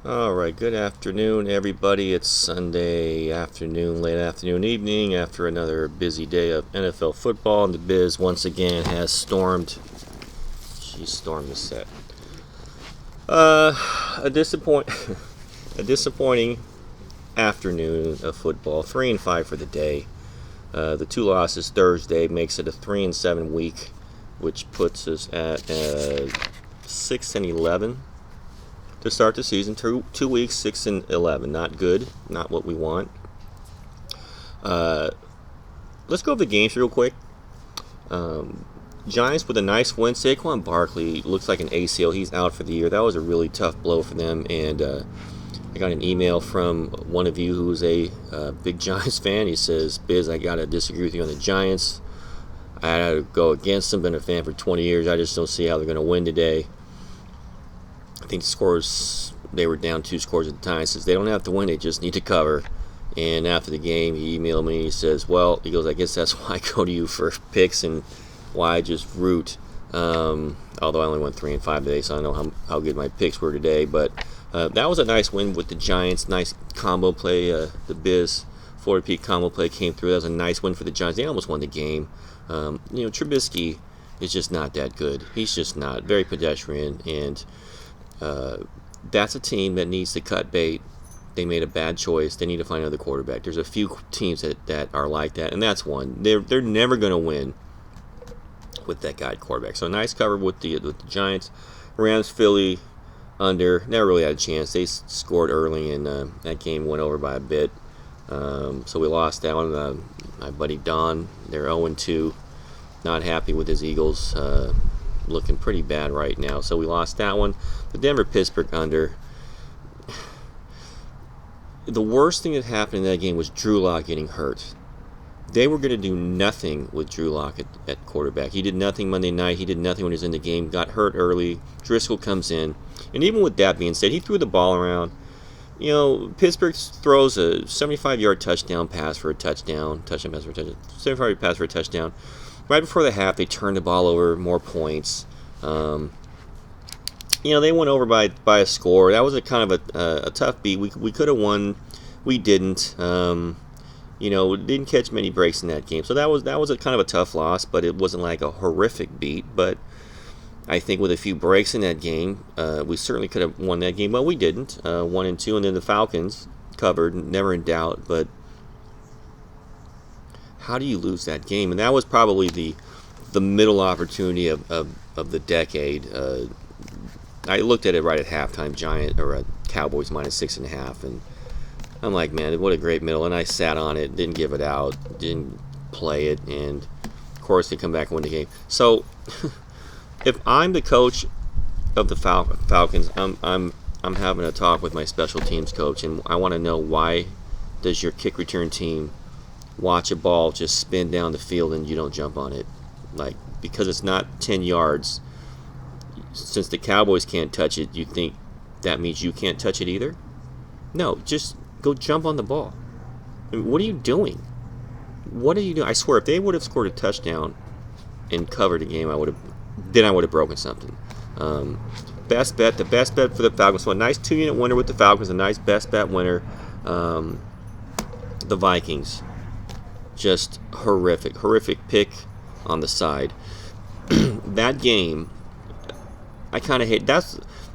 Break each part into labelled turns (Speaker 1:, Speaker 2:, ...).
Speaker 1: Alright, good afternoon, everybody. It's Sunday afternoon, late afternoon, evening, after another busy day of NFL football, and the BIZ once again has stormed. She stormed the set. A disappoint, a disappointing afternoon of football. 3-5 for the day. The two losses Thursday makes it a 3-7 week, which puts us at 6-11 to start the season. 2 weeks, 6-11. Not good. Not what we want. Let's go over the games real quick. Giants with a nice win. Saquon Barkley looks like an ACL. He's out for the year. That was a really tough blow for them. And I got an email from one of you who's a big Giants fan. He says, "Biz, I got to disagree with you on the Giants. I had to go against them. Been a fan for 20 years. I just don't see how they're going to win today." I think the scores, they were down 2 scores at the time. He says they don't have to win, they just need to cover. And after the game, he emailed me. He says, "Well," he goes, "I guess that's why I go to you for picks and why I just root." Although I only went 3-5 today, so I don't know how good my picks were today. But that was a nice win with the Giants. Nice combo play. The BIZ Florida Peak combo play came through. That was a nice win for the Giants. They almost won the game. Trubisky is just not that good. He's just not. Very pedestrian. And that's a team that needs to cut bait. They made a bad choice. They need to find another quarterback. There's a few teams that are like that, and that's one. They're never going to win with that guy quarterback. So nice cover with the Giants. Rams, Philly, under. Never really had a chance. They scored early, and that game went over by a bit. So we lost that one. My buddy Don, they're 0-2. Not happy with his Eagles. Looking pretty bad right now. So we lost that one. The Denver-Pittsburgh under. The worst thing that happened in that game was Drew Lock getting hurt. They were going to do nothing with Drew Lock at quarterback. He did nothing Monday night. He did nothing when he was in the game. Got hurt early. Driscoll comes in. And even with that being said, he threw the ball around. Pittsburgh throws a 75-yard touchdown pass for a touchdown. 75-yard pass for a touchdown. Right before the half, they turned the ball over, more points. They went over by a score. That was a kind of a tough beat. We could have won. We didn't. Didn't catch many breaks in that game. So that was a kind of a tough loss, but it wasn't like a horrific beat. But I think with a few breaks in that game, we certainly could have won that game. Well, we didn't. 1-2, and then the Falcons covered, never in doubt. But how do you lose that game? And that was probably the middle opportunity of the decade. I looked at it right at halftime, Cowboys -6.5, and I'm like, man, what a great middle. And I sat on it, didn't give it out, didn't play it, and of course they come back and win the game. So if I'm the coach of the Falcons, I'm having a talk with my special teams coach, and I want to know, why does your kick return team watch a ball just spin down the field and you don't jump on it? Like, because it's not 10 yards. Since the Cowboys can't touch it, you think that means you can't touch it either? No, just go jump on the ball. I mean, what are you doing? What are you doing? I swear, if they would have scored a touchdown and covered the game, I would have broken something. The best bet for the Falcons. So a nice 2-unit winner with the Falcons, a nice best bet winner. The Vikings, just horrific pick on the side. That game, I kind of hate. It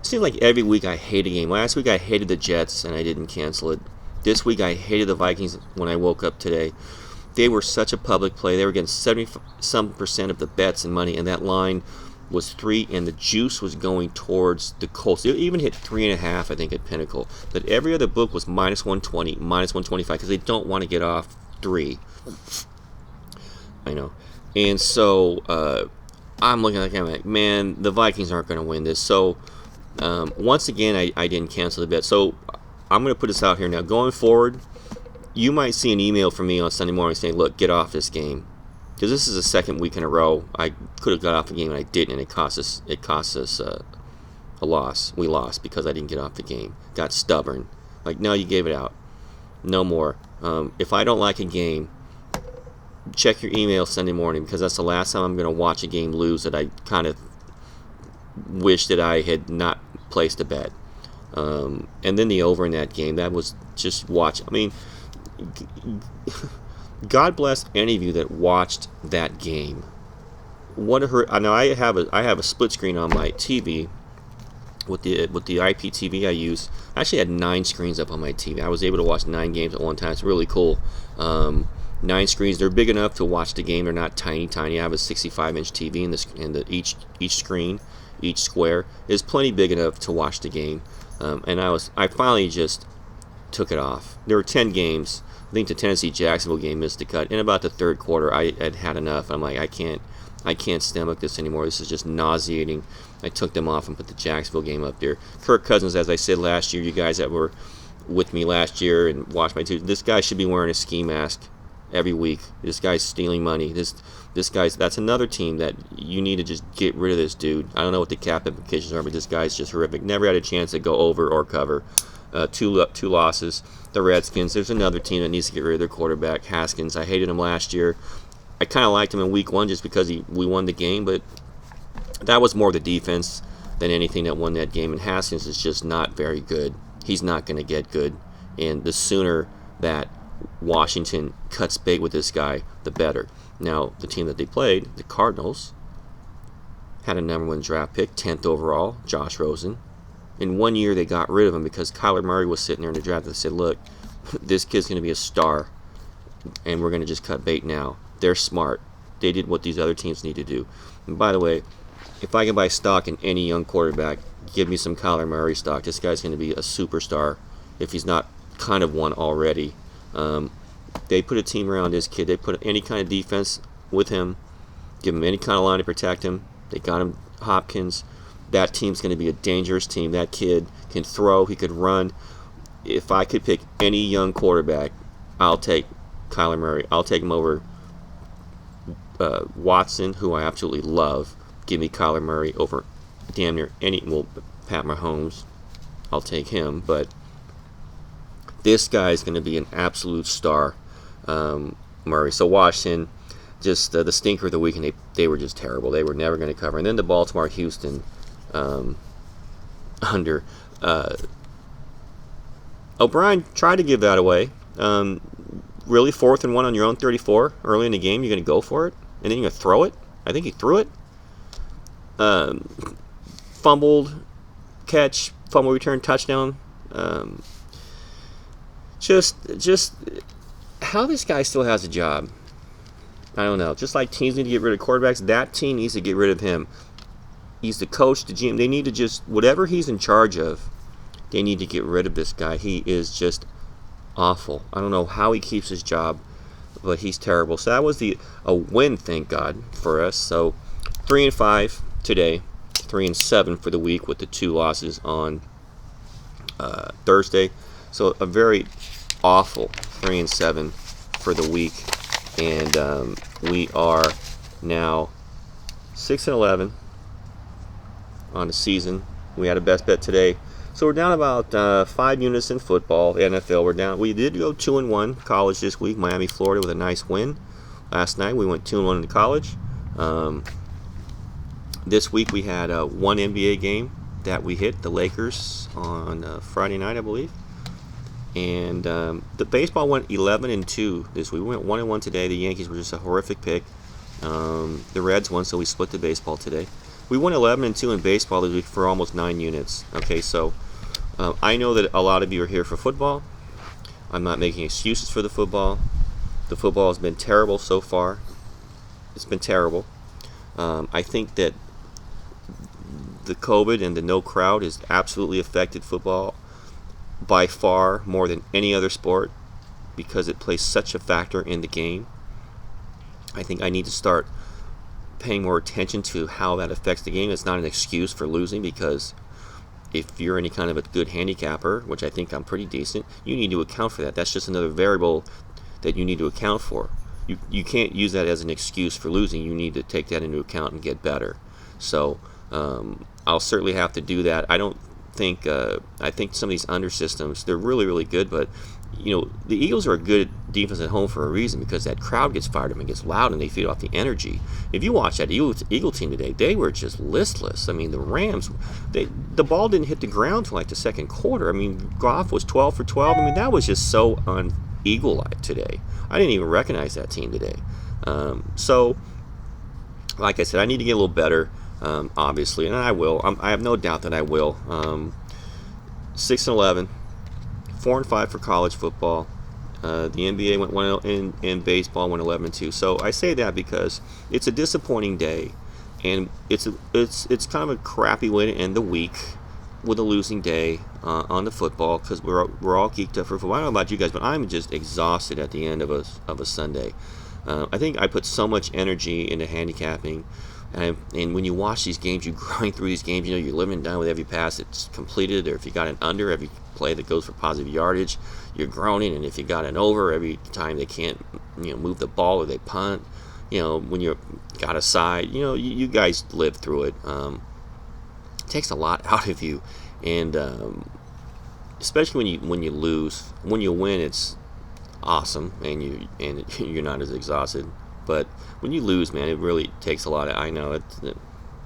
Speaker 1: seems like every week I hate a game. Last week I hated the Jets and I didn't cancel it. This week I hated the Vikings when I woke up today. They were such a public play. They were getting 70% of the bets and money, and that line was 3, and the juice was going towards the Colts. They even hit 3.5, I think, at Pinnacle. But every other book was -120, -125, because they don't want to get off 3. I know. And so I'm looking at it, I'm like, man, the Vikings aren't going to win this. So once again, I didn't cancel the bet. So I'm going to put this out here now. Going forward, you might see an email from me on Sunday morning saying, look, get off this game. Because this is the second week in a row. I could have got off the game, and I didn't, and it cost us a loss. We lost because I didn't get off the game. Got stubborn. Like, no, you gave it out. No more. If I don't like a game, check your email Sunday morning, because that's the last time I'm going to watch a game lose that I kind of wish that I had not placed a bet. And then the over in that game, that was just watch. I mean, God bless any of you that watched that game. What a hurt! I know I have a split screen on my TV with the IPTV I use. I actually had 9 screens up on my TV. I was able to watch 9 games at one time. It's really cool. 9 screens. They're big enough to watch the game. They're not tiny. I have a 65-inch TV, and each screen, each square is plenty big enough to watch the game. And I finally just took it off. There were 10 games. I think the Tennessee-Jacksonville game missed the cut. In about the third quarter, I had had enough. I'm like, I can't stomach this anymore. This is just nauseating. I took them off and put the Jacksonville game up there. Kirk Cousins, as I said last year, you guys that were with me last year and watched my two, this guy should be wearing a ski mask every week. This guy's stealing money. That's another team that you need to just get rid of this dude. I don't know what the cap implications are, but this guy's just horrific. Never had a chance to go over or cover. Two losses. The Redskins. There's another team that needs to get rid of their quarterback, Haskins. I hated him last year. I kind of liked him in week 1 just because we won the game, but that was more the defense than anything that won that game. And Haskins is just not very good. He's not going to get good. And the sooner that Washington cuts bait with this guy, the better. Now, the team that they played, the Cardinals, had a number 1 draft pick, 10th overall, Josh Rosen. In 1 year, they got rid of him because Kyler Murray was sitting there in the draft. They said, look, this kid's going to be a star, and we're going to just cut bait now. They're smart. They did what these other teams need to do. And by the way, if I can buy stock in any young quarterback, give me some Kyler Murray stock. This guy's going to be a superstar if he's not kind of one already. They put a team around this kid. They put any kind of defense with him, give him any kind of line to protect him. They got him Hopkins. That team's going to be a dangerous team. That kid can throw. He could run. If I could pick any young quarterback, I'll take Kyler Murray. I'll take him over Watson, who I absolutely love. Give me Kyler Murray over damn near any. Well, Pat Mahomes, I'll take him. But this guy is going to be an absolute star, Murray. So Washington, just the stinker of the week, and they were just terrible. They were never going to cover. And then the Baltimore-Houston under. O'Brien tried to give that away. Really, 4th and 1 on your own 34 early in the game. You're going to go for it, and then you're going to throw it. I think he threw it. Fumbled, catch, fumble return, touchdown. Just how this guy still has a job, I don't know. Just like teams need to get rid of quarterbacks, that team needs to get rid of him. He's the coach, the GM. They need to just, whatever he's in charge of, they need to get rid of this guy. He is just awful. I don't know how he keeps his job, but he's terrible. So that was a win, thank God, for us. So 3-5 today, 3-7 for the week with the 2 losses on Thursday. So a very awful 3-7 for the week, and we are now 6-11 on the season. We had a best bet today, so we're down about 5 units in football. NFL, we're down. We did go 2-1 college this week. Miami, Florida, with a nice win last night. We went 2-1 in college. This week we had one NBA game that we hit, the Lakers, on Friday night, I believe. And the baseball went 11-2 this week. We went 1-1 today. The Yankees were just a horrific pick. The Reds won, so we split the baseball today. We went 11-2 in baseball this week for almost 9 units. Okay, so I know that a lot of you are here for football. I'm not making excuses for the football. The football has been terrible so far. It's been terrible. I think that the COVID and the no crowd has absolutely affected football by far more than any other sport because it plays such a factor in the game. I think I need to start paying more attention to how that affects the game. It's not an excuse for losing, because if you're any kind of a good handicapper, which I think I'm pretty decent, you need to account for that. That's just another variable that you need to account for. You can't use that as an excuse for losing. You need to take that into account and get better. So I'll certainly have to do that. I think some of these under systems, they're really, really good, but the Eagles are a good defense at home for a reason, because that crowd gets fired up and gets loud and they feed off the energy. If you watch that Eagle team today, they were just listless. I mean, the Rams, the ball didn't hit the ground till like the second quarter. I mean, Goff was 12 for 12. I mean, that was just so un-Eagle-like today. I didn't even recognize that team today. So, like I said, I need to get a little better, obviously, and I will. I have no doubt that I will. 6-11. 4-5 for college football. The NBA went 1 in baseball went 11-2. So I say that because it's a disappointing day, and it's kind of a crappy way to end the week with a losing day on the football, because we're all geeked up for football. I don't know about you guys, but I'm just exhausted at the end of a Sunday. I think I put so much energy into handicapping. And when you watch these games, you grind through these games, you're living and dying with every pass that's completed, or if you got an under, every play that goes for positive yardage, you're groaning. And if you got an over, every time they can't move the ball or they punt, when you got a side, you guys live through it. It takes a lot out of you, and especially when you lose. When you win, it's awesome, and you're not as exhausted. But when you lose, man, it really takes a lot. I know it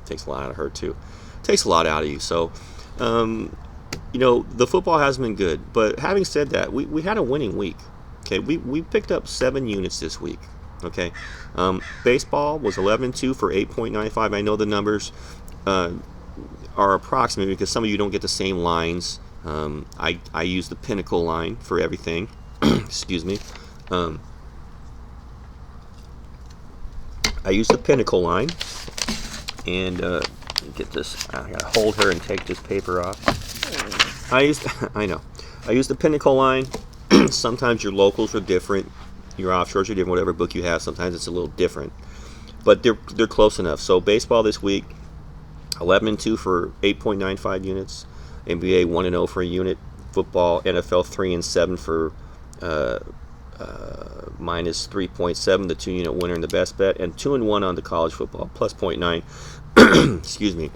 Speaker 1: takes a lot out of her too. It takes a lot out of you. So, the football hasn't been good. But having said that, we had a winning week. Okay, we picked up 7 units this week. Okay, baseball was 11-2 for 8.95. I know the numbers are approximate because some of you don't get the same lines. I use the Pinnacle line for everything. Excuse me. I use the Pinnacle line, and get this. I gotta hold her and take this paper off. I use the Pinnacle line. Sometimes your locals are different, your offshores are different. Whatever book you have, sometimes it's a little different, but they're close enough. So baseball this week, 11-2 for 8.95 units. NBA 1-0 for a unit. Football, NFL 3-7 for minus 3.7, the 2-unit winner and the best bet, and 2-1 on the college football, plus 0.9. Excuse me.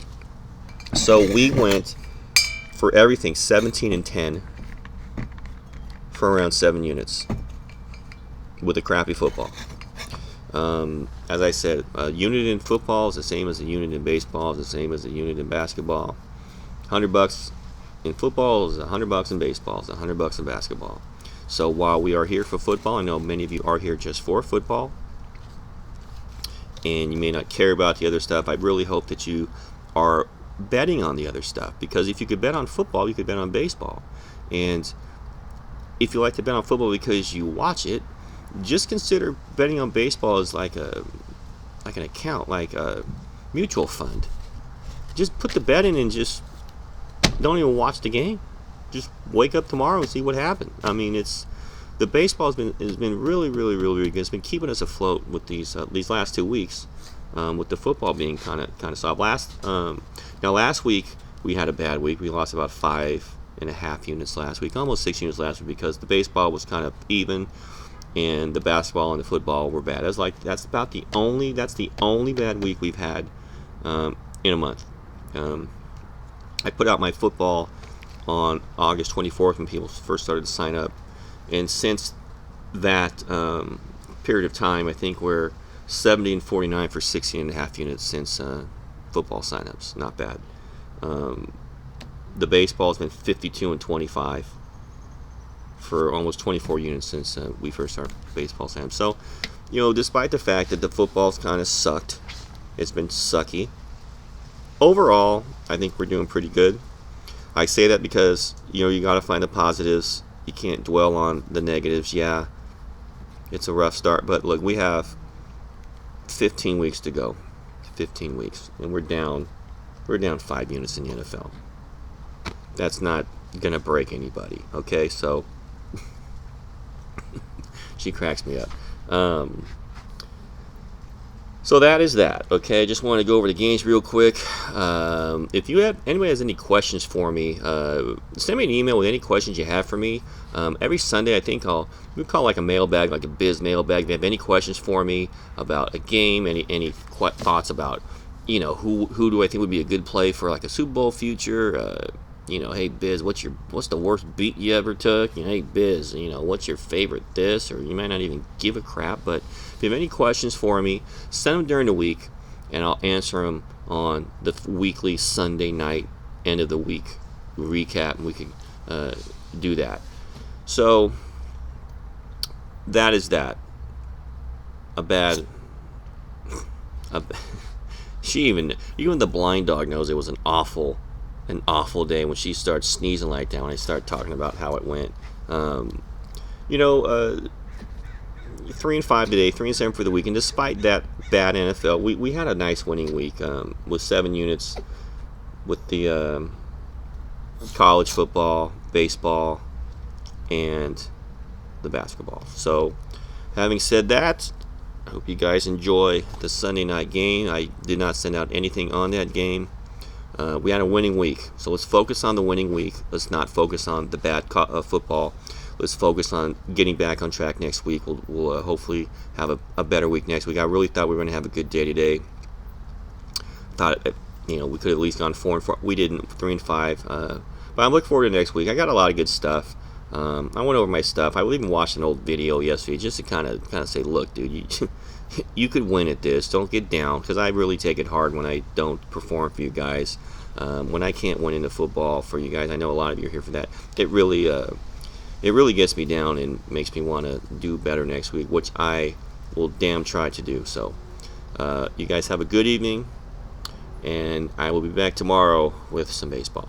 Speaker 1: So we went for everything 17-10 for around 7 units with a crappy football. As I said, a unit in football is the same as a unit in baseball, is the same as a unit in basketball. $100 in football is $100 in baseball, is $100 in basketball. So while we are here for football, I know many of you are here just for football, and you may not care about the other stuff. I really hope that you are betting on the other stuff, because if you could bet on football, you could bet on baseball. And if you like to bet on football because you watch it, just consider betting on baseball as like an account, like a mutual fund. Just put the bet in and just don't even watch the game. Just wake up tomorrow and see what happened. I mean, the baseball has been really, really, really, really good. It's been keeping us afloat with these last 2 weeks, with the football being kind of soft. Last week we had a bad week. We lost about 5.5 units last week, almost 6 units last week, because the baseball was kind of even, and the basketball and the football were bad. That's the only bad week we've had in a month. I put out my football on August 24th when people first started to sign up, and since that period of time, I think we're 70-49 for 16.5 units since football signups. Not bad. The baseball has been 52-25 for almost 24 units since we first started baseball signups. So, despite the fact that the football's kind of sucked, it's been sucky. Overall, I think we're doing pretty good. I say that because, you got to find the positives. You can't dwell on the negatives. Yeah, it's a rough start, but look, we have 15 weeks to go. 15 weeks, and we're down 5 units in the NFL. That's not going to break anybody, okay? So, she cracks me up. So that is that, okay? I just want to go over the games real quick. If anybody has any questions for me, send me an email with any questions you have for me. Every Sunday, I think we call like a mailbag, like a BIZ mailbag. If you have any questions for me about a game, any thoughts about, who do I think would be a good play for like a Super Bowl future, hey Biz, what's the worst beat you ever took? Hey Biz, what's your favorite this? Or you might not even give a crap. But if you have any questions for me, send them during the week, and I'll answer them on the weekly Sunday night end of the week recap, and we can do that. So that is that. A bad. A, even the blind dog knows it was an awful day when she starts sneezing like that. When I start talking about how it went, 3-5 today, 3-7 for the week, and despite that bad NFL, we had a nice winning week with 7 units with the college football, baseball, and the basketball. So, having said that, I hope you guys enjoy the Sunday night game. I did not send out anything on that game. We had a winning week, so let's focus on the winning week. Let's not focus on the bad football. Let's focus on getting back on track next week. We'll hopefully have a better week next week. I really thought we were going to have a good day today. Thought we could have at least gone 4-4. We didn't, 3-5. But I'm looking forward to next week. I got a lot of good stuff. I went over my stuff. I even watched an old video yesterday just to kind of say, look, dude, you could win at this. Don't get down, because I really take it hard when I don't perform for you guys. When I can't win in the football for you guys, I know a lot of you are here for that. It really gets me down and makes me want to do better next week, which I will damn try to do. So, you guys have a good evening, and I will be back tomorrow with some baseball.